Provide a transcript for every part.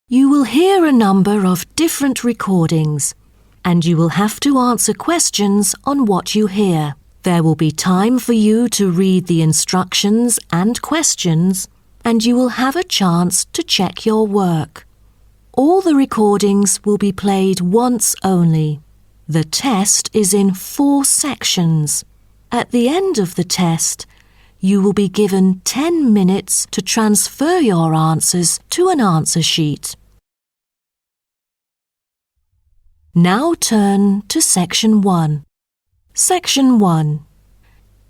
You will hear a number of different recordings, and you will have to answer questions on what you hear. There will be time for you to read the instructions and questions, and you will have a chance to check your work. All the recordings will be played once only. The test is in 4 sections. At the end of the test, you will be given 10 minutes to transfer your answers to an answer sheet. Now turn to Section 1. Section 1.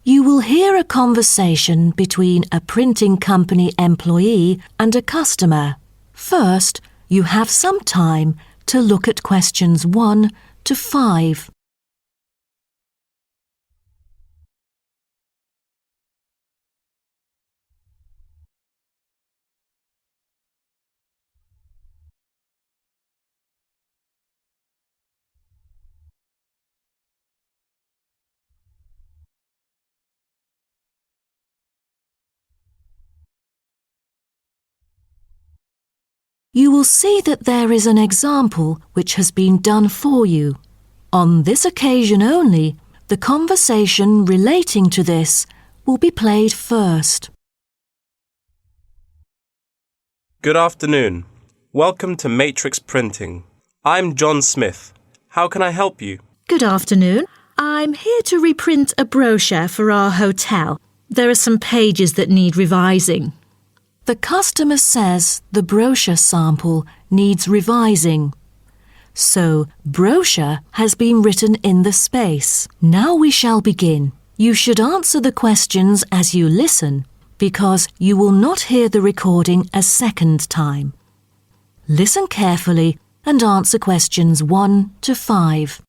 You will hear a conversation between a printing company employee and a customer. First, you have some time to look at questions 1 to 5. You will see that there is an example which has been done for you. On this occasion only, the conversation relating to this will be played first. Good afternoon. Welcome to Matrix Printing. I'm John Smith. How can I help you? Good afternoon. I'm here to reprint a brochure for our hotel. There are some pages that need revising. The customer says the brochure sample needs revising. So, brochure has been written in the space. Now we shall begin. You should answer the questions as you listen, because you will not hear the recording a second time. Listen carefully and answer questions 1 to 5.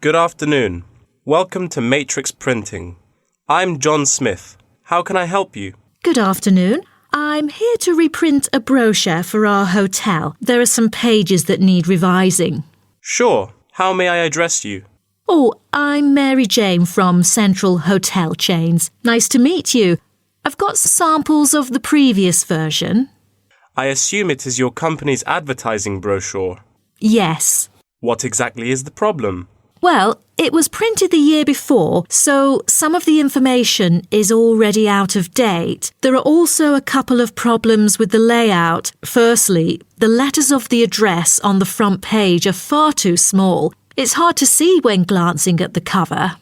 Good afternoon. Welcome to Matrix Printing. I'm John Smith. How can I help you? Good afternoon. I'm here to reprint a brochure for our hotel. There are some pages that need revising. Sure. How may I address you? Oh, I'm Mary Jane from Central Hotel Chains. Nice to meet you. I've got samples of the previous version. I assume it is your company's advertising brochure. Yes. What exactly is the problem? Well, it was printed the year before, so some of the information is already out of date. There are also a couple of problems with the layout. Firstly, the letters of the address on the front page are far too small. It's hard to see when glancing at the cover.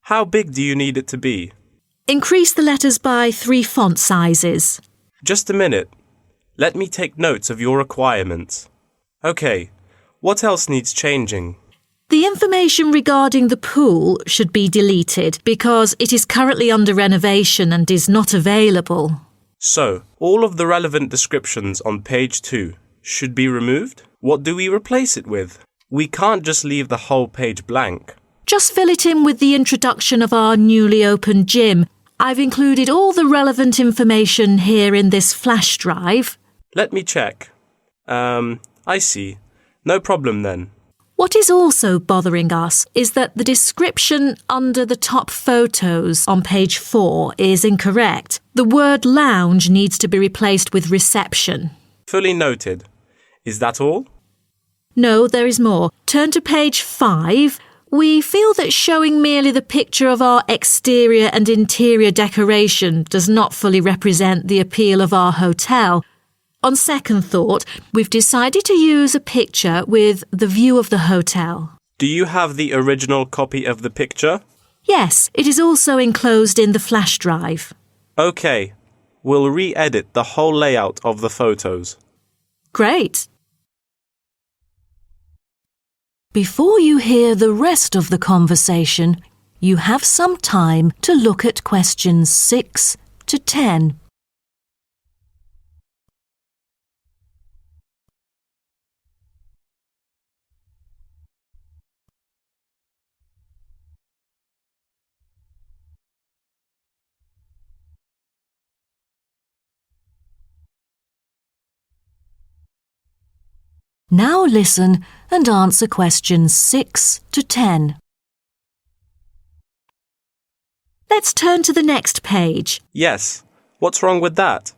How big do you need it to be? Increase the letters by 3 font sizes. Just a minute. Let me take notes of your requirements. Okay, what else needs changing? The information regarding the pool should be deleted because it is currently under renovation and is not available. So, all of the relevant descriptions on page 2 should be removed? What do we replace it with? We can't just leave the whole page blank. Just fill it in with the introduction of our newly opened gym. I've included all the relevant information here in this flash drive. Let me check. I see. No problem then. What is also bothering us is that the description under the top photos on page 4 is incorrect. The word lounge needs to be replaced with reception. Fully noted. Is that all? No, there is more. Turn to page 5. We feel that showing merely the picture of our exterior and interior decoration does not fully represent the appeal of our hotel. On second thought, we've decided to use a picture with the view of the hotel. Do you have the original copy of the picture? Yes, it is also enclosed in the flash drive. Okay, we'll re-edit the whole layout of the photos. Great. Before you hear the rest of the conversation, you have some time to look at questions 6 to 10. Now listen and answer questions 6 to 10. let's turn to the next page. Yes. What's wrong with that?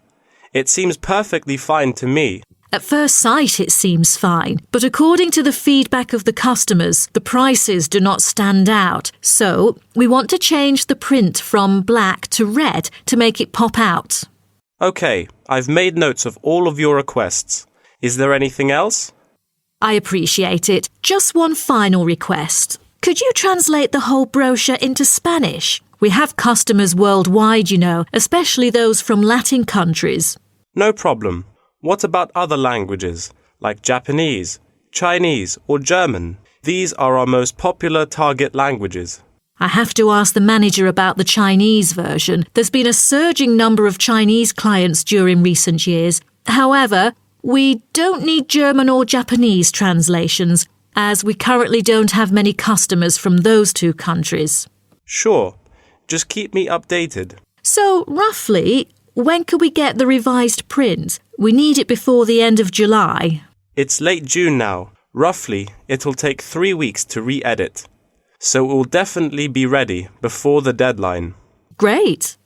It seems perfectly fine to me. At first sight, it seems fine, but according to the feedback of the customers, the prices do not stand out. So, we want to change the print from black to red to make it pop out. Okay, I've made notes of all of your requests. Is there anything else? I appreciate it. Just one final request. Could you translate the whole brochure into Spanish? We have customers worldwide, you know, especially those from Latin countries. No problem. What about other languages, like Japanese, Chinese, or German? These are our most popular target languages. I have to ask the manager about the Chinese version. There's been a surging number of Chinese clients during recent years. However, we don't need German or Japanese translations, as we currently don't have many customers from those two countries. Sure. Just keep me updated. So, roughly, when could we get the revised print? We need it before the end of July. It's late June now. Roughly, it'll take 3 weeks to re-edit. So it will definitely be ready before the deadline. Great.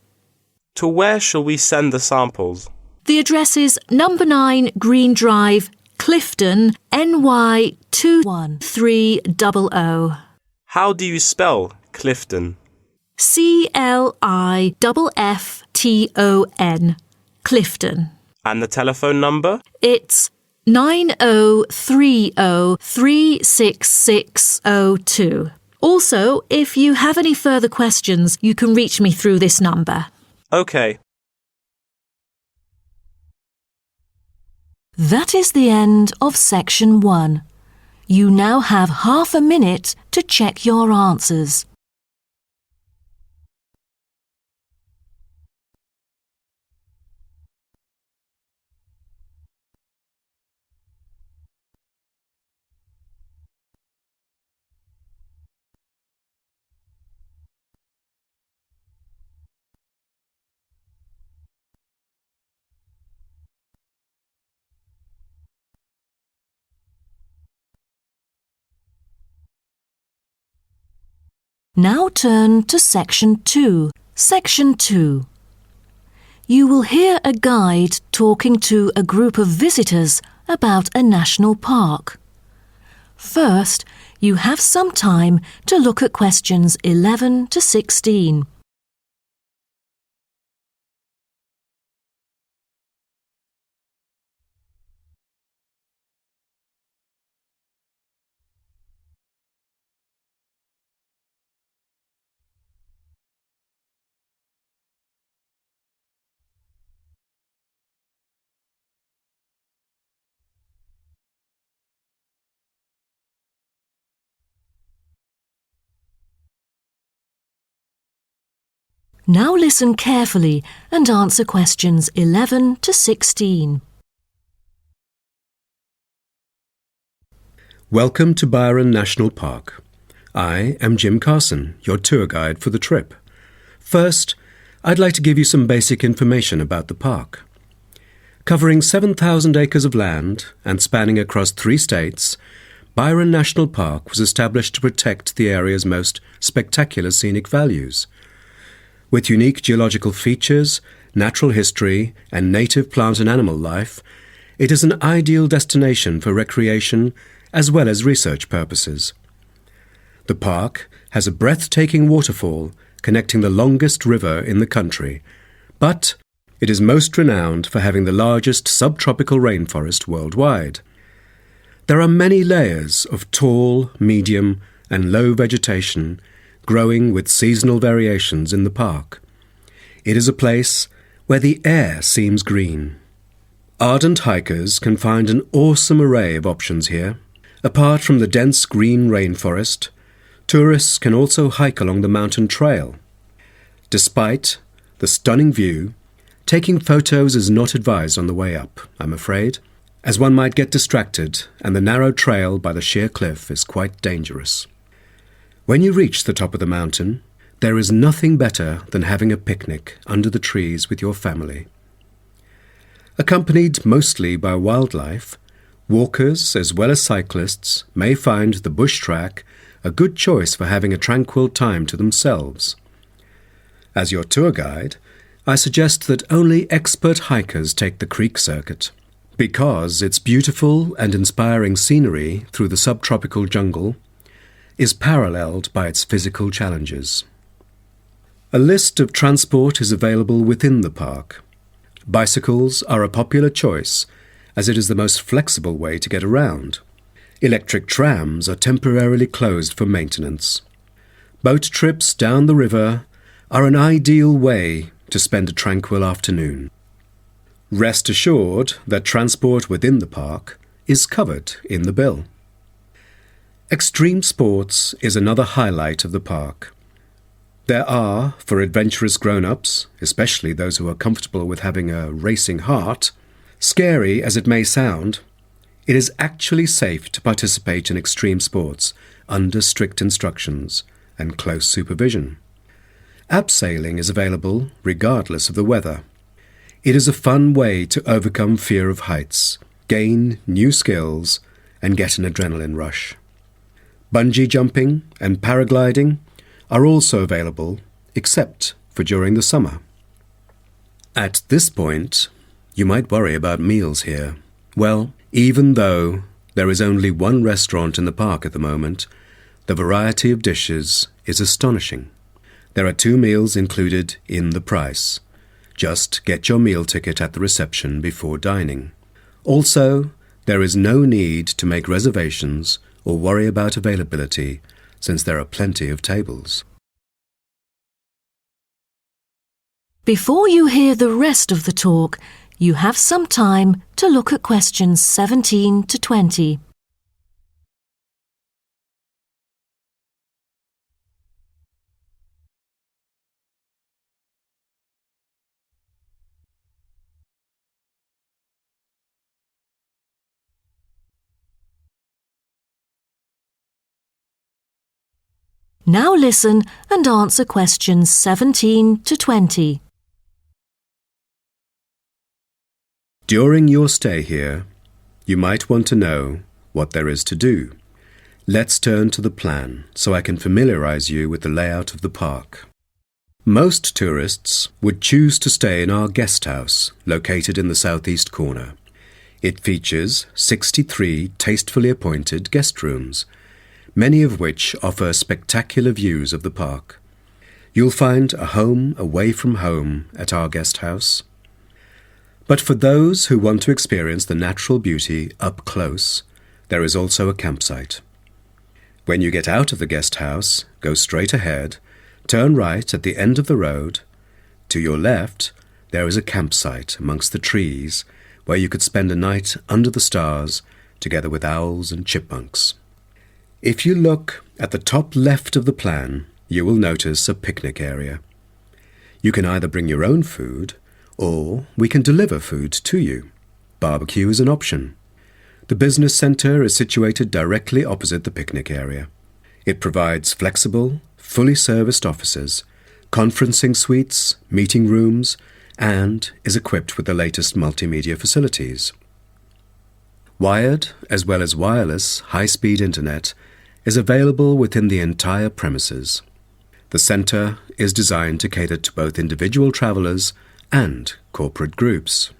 To where shall we send the samples? The address is number 9 Green Drive, Clifton, NY 21300. How do you spell Clifton? CLIFFTON, Clifton. And the telephone number? It's 9030366602. Also, if you have any further questions, you can reach me through this number. Okay. That is the end of section 1. You now have half a minute to check your answers. Now turn to section 2. Section 2. You will hear a guide talking to a group of visitors about a national park. First, you have some time to look at questions 11 to 16. Now listen carefully and answer questions 11 to 16. Welcome to Byron National Park. I am Jim Carson, your tour guide for the trip. First, I'd like to give you some basic information about the park. Covering 7,000 acres of land and spanning across 3 states, Byron National Park was established to protect the area's most spectacular scenic values. With unique geological features, natural history, and native plant and animal life, it is an ideal destination for recreation as well as research purposes. The park has a breathtaking waterfall connecting the longest river in the country, but it is most renowned for having the largest subtropical rainforest worldwide. There are many layers of tall, medium, and low vegetation growing with seasonal variations in the park. It is a place where the air seems green. Ardent hikers can find an awesome array of options here. Apart from the dense green rainforest, tourists can also hike along the mountain trail. Despite the stunning view, taking photos is not advised on the way up, I'm afraid, as one might get distracted and the narrow trail by the sheer cliff is quite dangerous. When you reach the top of the mountain, there is nothing better than having a picnic under the trees with your family. Accompanied mostly by wildlife, walkers as well as cyclists may find the bush track a good choice for having a tranquil time to themselves. As your tour guide, I suggest that only expert hikers take the creek circuit, because its beautiful and inspiring scenery through the subtropical jungle is paralleled by its physical challenges. A list of transport is available within the park. Bicycles are a popular choice, as it is the most flexible way to get around. Electric trams are temporarily closed for maintenance. Boat trips down the river are an ideal way to spend a tranquil afternoon. Rest assured that transport within the park is covered in the bill. Extreme sports is another highlight of the park. There are, for adventurous grown-ups, especially those who are comfortable with having a racing heart, scary as it may sound, it is actually safe to participate in extreme sports under strict instructions and close supervision. Abseiling is available regardless of the weather. It is a fun way to overcome fear of heights, gain new skills, and get an adrenaline rush. Bungee jumping and paragliding are also available, except for during the summer. At this point, you might worry about meals here. Well, even though there is only one restaurant in the park at the moment, the variety of dishes is astonishing. There are 2 meals included in the price. Just get your meal ticket at the reception before dining. Also, there is no need to make reservations or worry about availability, since there are plenty of tables. Before you hear the rest of the talk, you have some time to look at questions 17 to 20. Now listen and answer questions 17 to 20. During your stay here, you might want to know what there is to do. Let's turn to the plan so I can familiarize you with the layout of the park. Most tourists would choose to stay in our guest house, located in the southeast corner. It features 63 tastefully appointed guest rooms, many of which offer spectacular views of the park. You'll find a home away from home at our guest house. But for those who want to experience the natural beauty up close, there is also a campsite. When you get out of the guest house, go straight ahead, turn right at the end of the road. To your left, there is a campsite amongst the trees where you could spend a night under the stars together with owls and chipmunks. If you look at the top left of the plan, you will notice a picnic area. You can either bring your own food, or we can deliver food to you. Barbecue is an option. The business centre is situated directly opposite the picnic area. It provides flexible, fully serviced offices, conferencing suites, meeting rooms, and is equipped with the latest multimedia facilities. Wired, as well as wireless, high-speed internet is available within the entire premises. The centre is designed to cater to both individual travellers and corporate groups.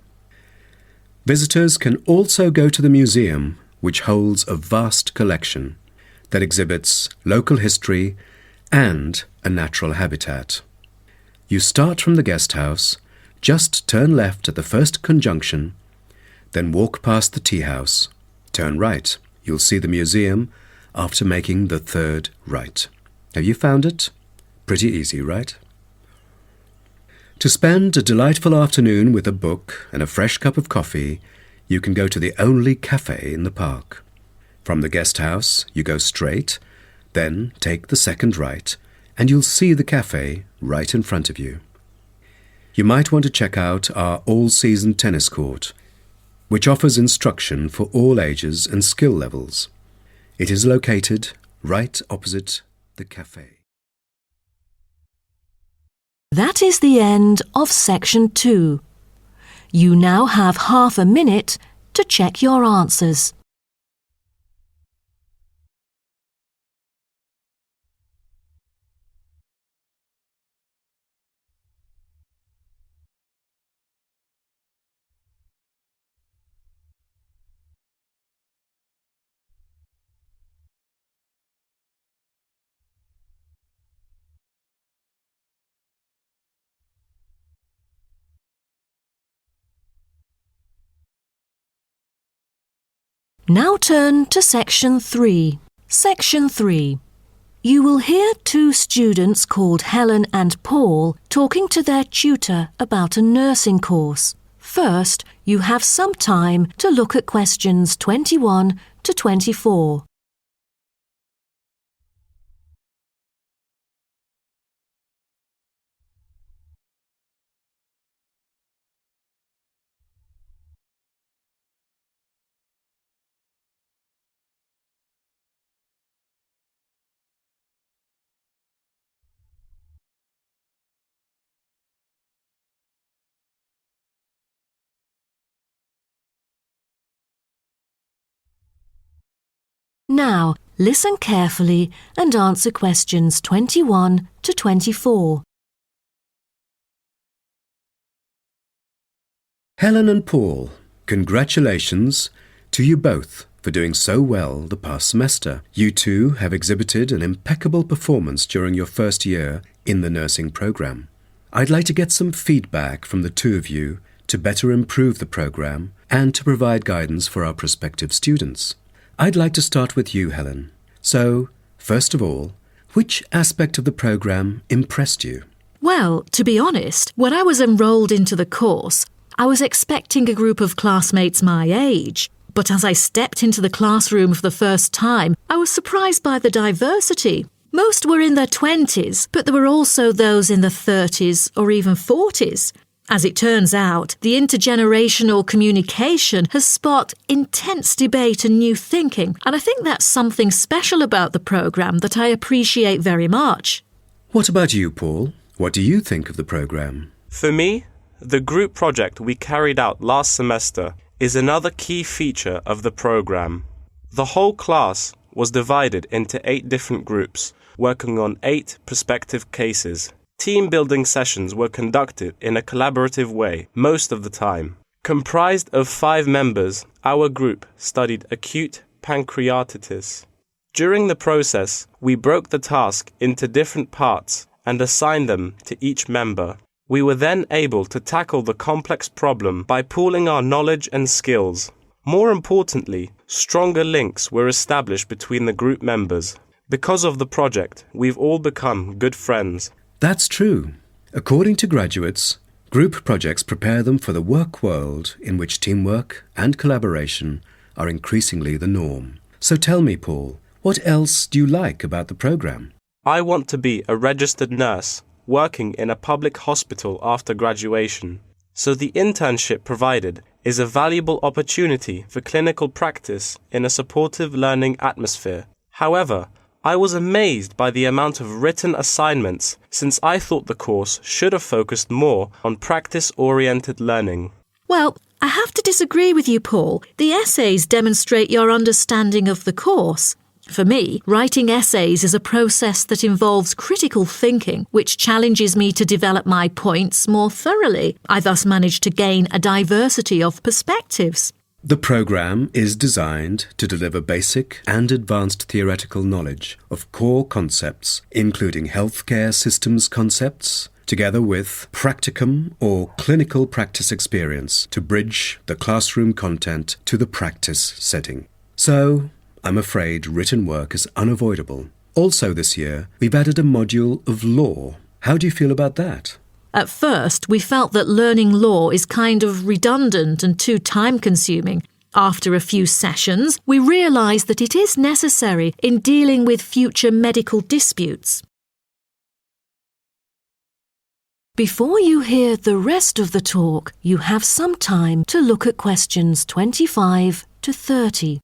Visitors can also go to the museum, which holds a vast collection that exhibits local history and a natural habitat. You start from the guest house, just turn left at the first conjunction, then walk past the tea house. Turn right. You'll see the museum after making the third right. Have you found it? Pretty easy, right? To spend a delightful afternoon with a book and a fresh cup of coffee, you can go to the only cafe in the park. From the guest house, you go straight, then take the second right, and you'll see the cafe right in front of you. You might want to check out our all-season tennis court, which offers instruction for all ages and skill levels. It is located right opposite the cafe. That is the end of section 2. You now have half a minute to check your answers. Now turn to Section 3. Section 3. You will hear two students called Helen and Paul talking to their tutor about a nursing course. First, you have some time to look at questions 21 to 24. Now, listen carefully and answer questions 21 to 24. Helen and Paul, congratulations to you both for doing so well the past semester. You two have exhibited an impeccable performance during your first year in the nursing program. I'd like to get some feedback from the two of you to better improve the program and to provide guidance for our prospective students. I'd like to start with you, Helen. So, first of all, which aspect of the program impressed you? Well, to be honest, when I was enrolled into the course, I was expecting a group of classmates my age. But as I stepped into the classroom for the first time, I was surprised by the diversity. Most were in their 20s, but there were also those in their 30s or even 40s. As it turns out, the intergenerational communication has sparked intense debate and new thinking, and I think that's something special about the programme that I appreciate very much. What about you, Paul? What do you think of the program? For me, the group project we carried out last semester is another key feature of the program. The whole class was divided into 8 different groups, working on 8 prospective cases. Team-building sessions were conducted in a collaborative way most of the time. Comprised of 5 members, our group studied acute pancreatitis. During the process, we broke the task into different parts and assigned them to each member. We were then able to tackle the complex problem by pooling our knowledge and skills. More importantly, stronger links were established between the group members. Because of the project, we've all become good friends. That's true. According to graduates, group projects prepare them for the work world in which teamwork and collaboration are increasingly the norm. So tell me, Paul, what else do you like about the program? I want to be a registered nurse working in a public hospital after graduation. So the internship provided is a valuable opportunity for clinical practice in a supportive learning atmosphere. However, I was amazed by the amount of written assignments since I thought the course should have focused more on practice-oriented learning. Well, I have to disagree with you, Paul. The essays demonstrate your understanding of the course. For me, writing essays is a process that involves critical thinking, which challenges me to develop my points more thoroughly. I thus manage to gain a diversity of perspectives. The program is designed to deliver basic and advanced theoretical knowledge of core concepts, including healthcare systems concepts, together with practicum or clinical practice experience to bridge the classroom content to the practice setting. So, I'm afraid written work is unavoidable. Also this year, we've added a module of law. How do you feel about that? At first, we felt that learning law is kind of redundant and too time-consuming. After a few sessions, we realised that it is necessary in dealing with future medical disputes. Before you hear the rest of the talk, you have some time to look at questions 25 to 30.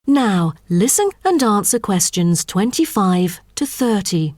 Now, listen and answer questions 25 to 30.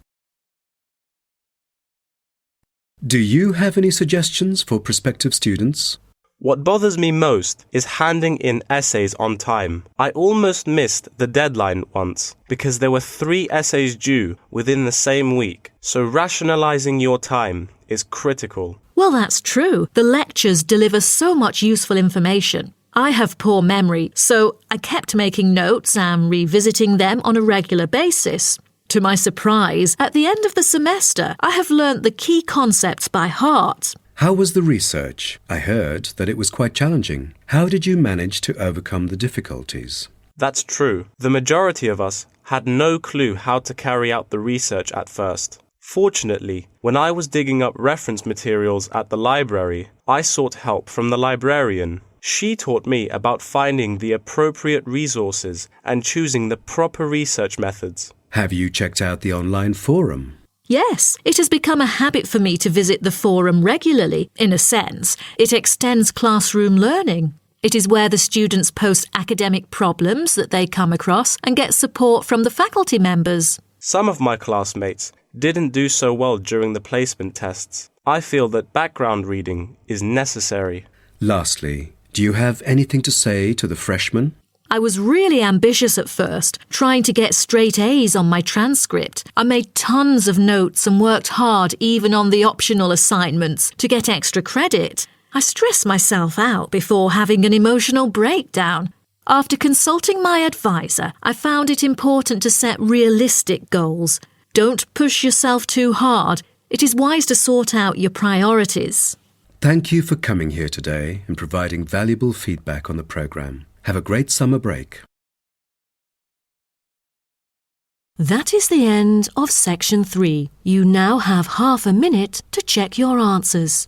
Do you have any suggestions for prospective students? What bothers me most is handing in essays on time. I almost missed the deadline once because there were 3 essays due within the same week, so rationalizing your time is critical. Well, that's true. The lectures deliver so much useful information. I have poor memory, so I kept making notes and revisiting them on a regular basis. To my surprise, at the end of the semester, I have learnt the key concepts by heart. How was the research? I heard that it was quite challenging. How did you manage to overcome the difficulties? That's true. The majority of us had no clue how to carry out the research at first. Fortunately, when I was digging up reference materials at the library, I sought help from the librarian. She taught me about finding the appropriate resources and choosing the proper research methods. Have you checked out the online forum? Yes, it has become a habit for me to visit the forum regularly. In a sense, it extends classroom learning. It is where the students post academic problems that they come across and get support from the faculty members. Some of my classmates didn't do so well during the placement tests. I feel that background reading is necessary. Lastly, do you have anything to say to the freshmen? I was really ambitious at first, trying to get straight A's on my transcript. I made tons of notes and worked hard even on the optional assignments to get extra credit. I stressed myself out before having an emotional breakdown. After consulting my advisor, I found it important to set realistic goals. Don't push yourself too hard. It is wise to sort out your priorities. Thank you for coming here today and providing valuable feedback on the program. Have a great summer break. That is the end of section 3. You now have half a minute to check your answers.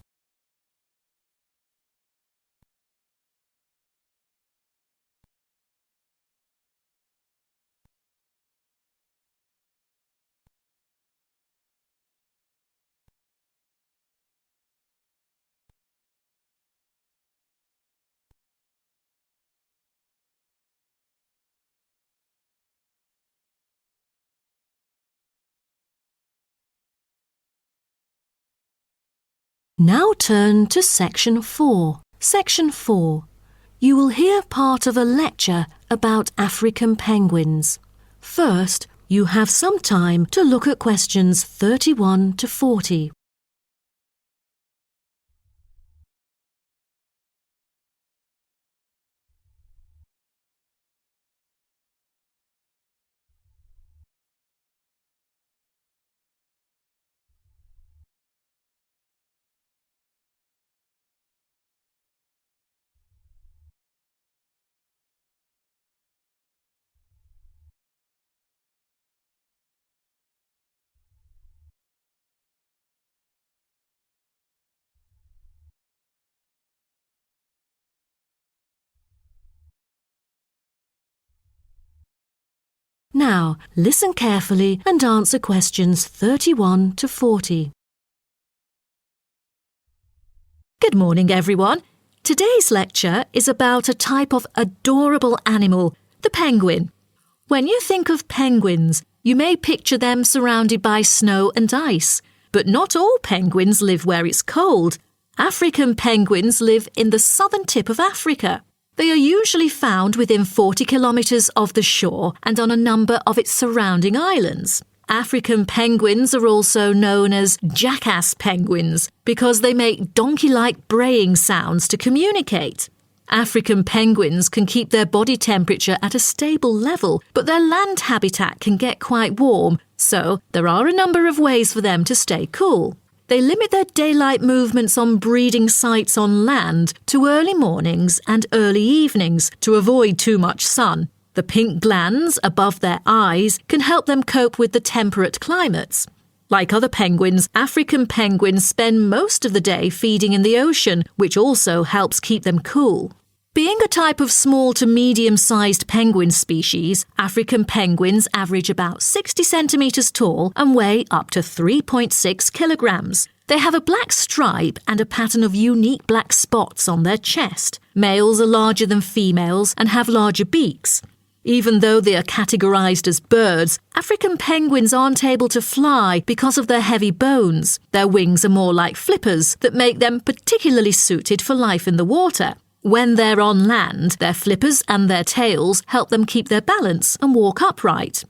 Now turn to section 4. Section 4. You will hear part of a lecture about African penguins. First, you have some time to look at questions 31 to 40. Now, listen carefully and answer questions 31 to 40. Good morning, everyone. Today's lecture is about a type of adorable animal, the penguin. When you think of penguins, you may picture them surrounded by snow and ice. But not all penguins live where it's cold. African penguins live in the southern tip of Africa. They are usually found within 40 kilometres of the shore and on a number of its surrounding islands. African penguins are also known as jackass penguins because they make donkey-like braying sounds to communicate. African penguins can keep their body temperature at a stable level, but their land habitat can get quite warm, so there are a number of ways for them to stay cool. They limit their daylight movements on breeding sites on land to early mornings and early evenings to avoid too much sun. The pink glands above their eyes can help them cope with the temperate climates. Like other penguins, African penguins spend most of the day feeding in the ocean, which also helps keep them cool. Being a type of small to medium-sized penguin species, African penguins average about 60 centimetres tall and weigh up to 3.6 kilograms. They have a black stripe and a pattern of unique black spots on their chest. Males are larger than females and have larger beaks. Even though they are categorised as birds, African penguins aren't able to fly because of their heavy bones. Their wings are more like flippers that make them particularly suited for life in the water. When they're on land, their flippers and their tails help them keep their balance and walk upright.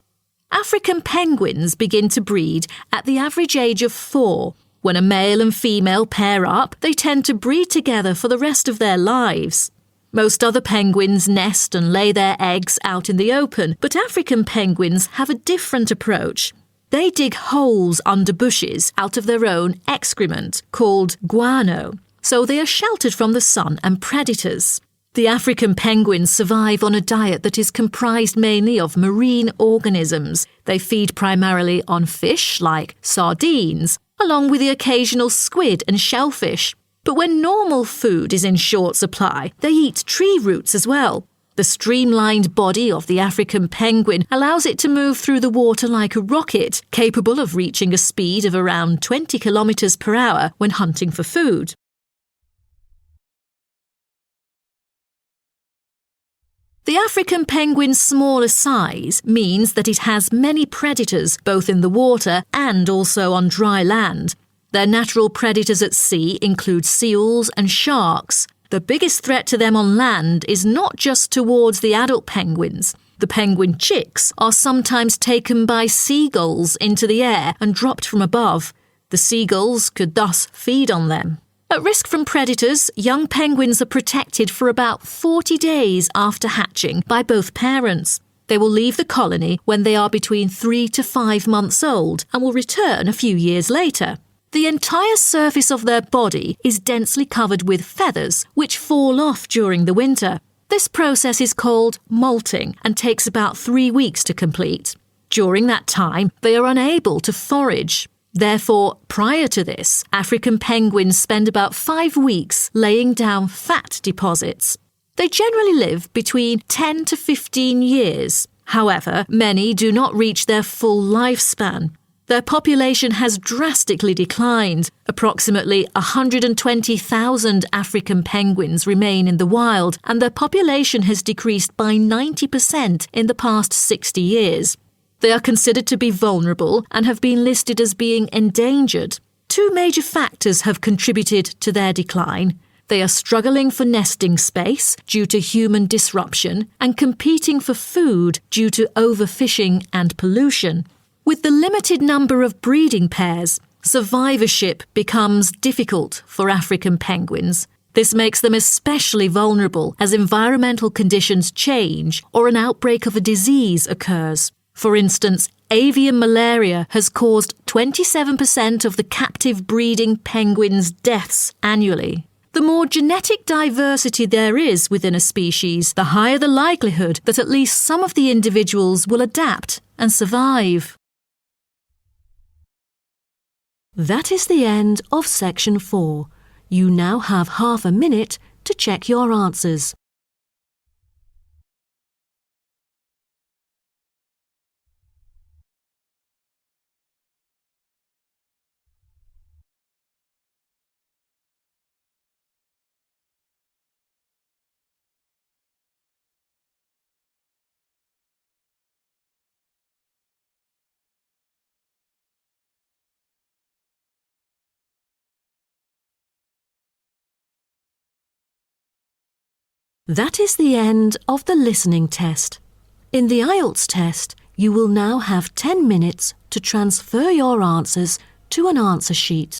African penguins begin to breed at the average age of 4. When a male and female pair up, they tend to breed together for the rest of their lives. Most other penguins nest and lay their eggs out in the open, but African penguins have a different approach. They dig holes under bushes out of their own excrement, called guano, so they are sheltered from the sun and predators. The African penguins survive on a diet that is comprised mainly of marine organisms. They feed primarily on fish like sardines, along with the occasional squid and shellfish. But when normal food is in short supply, they eat tree roots as well. The streamlined body of the African penguin allows it to move through the water like a rocket, capable of reaching a speed of around 20 kilometers per hour when hunting for food. The African penguin's smaller size means that it has many predators both in the water and also on dry land. Their natural predators at sea include seals and sharks. The biggest threat to them on land is not just towards the adult penguins. The penguin chicks are sometimes taken by seagulls into the air and dropped from above. The seagulls could thus feed on them. At risk from predators, young penguins are protected for about 40 days after hatching by both parents. They will leave the colony when they are between 3 to 5 months old and will return a few years later. The entire surface of their body is densely covered with feathers, which fall off during the winter. This process is called molting and takes about 3 weeks to complete. During that time, they are unable to forage. Therefore, prior to this, African penguins spend about 5 weeks laying down fat deposits. They generally live between 10 to 15 years. However, many do not reach their full lifespan. Their population has drastically declined. Approximately 120,000 African penguins remain in the wild, and their population has decreased by 90% in the past 60 years. They are considered to be vulnerable and have been listed as being endangered. 2 major factors have contributed to their decline. They are struggling for nesting space due to human disruption and competing for food due to overfishing and pollution. With the limited number of breeding pairs, survivorship becomes difficult for African penguins. This makes them especially vulnerable as environmental conditions change or an outbreak of a disease occurs. For instance, avian malaria has caused 27% of the captive breeding penguins' deaths annually. The more genetic diversity there is within a species, the higher the likelihood that at least some of the individuals will adapt and survive. That is the end of section 4. You now have half a minute to check your answers. That is the end of the listening test. In the Ielts test, you will now have 10 minutes to transfer your answers to an answer sheet.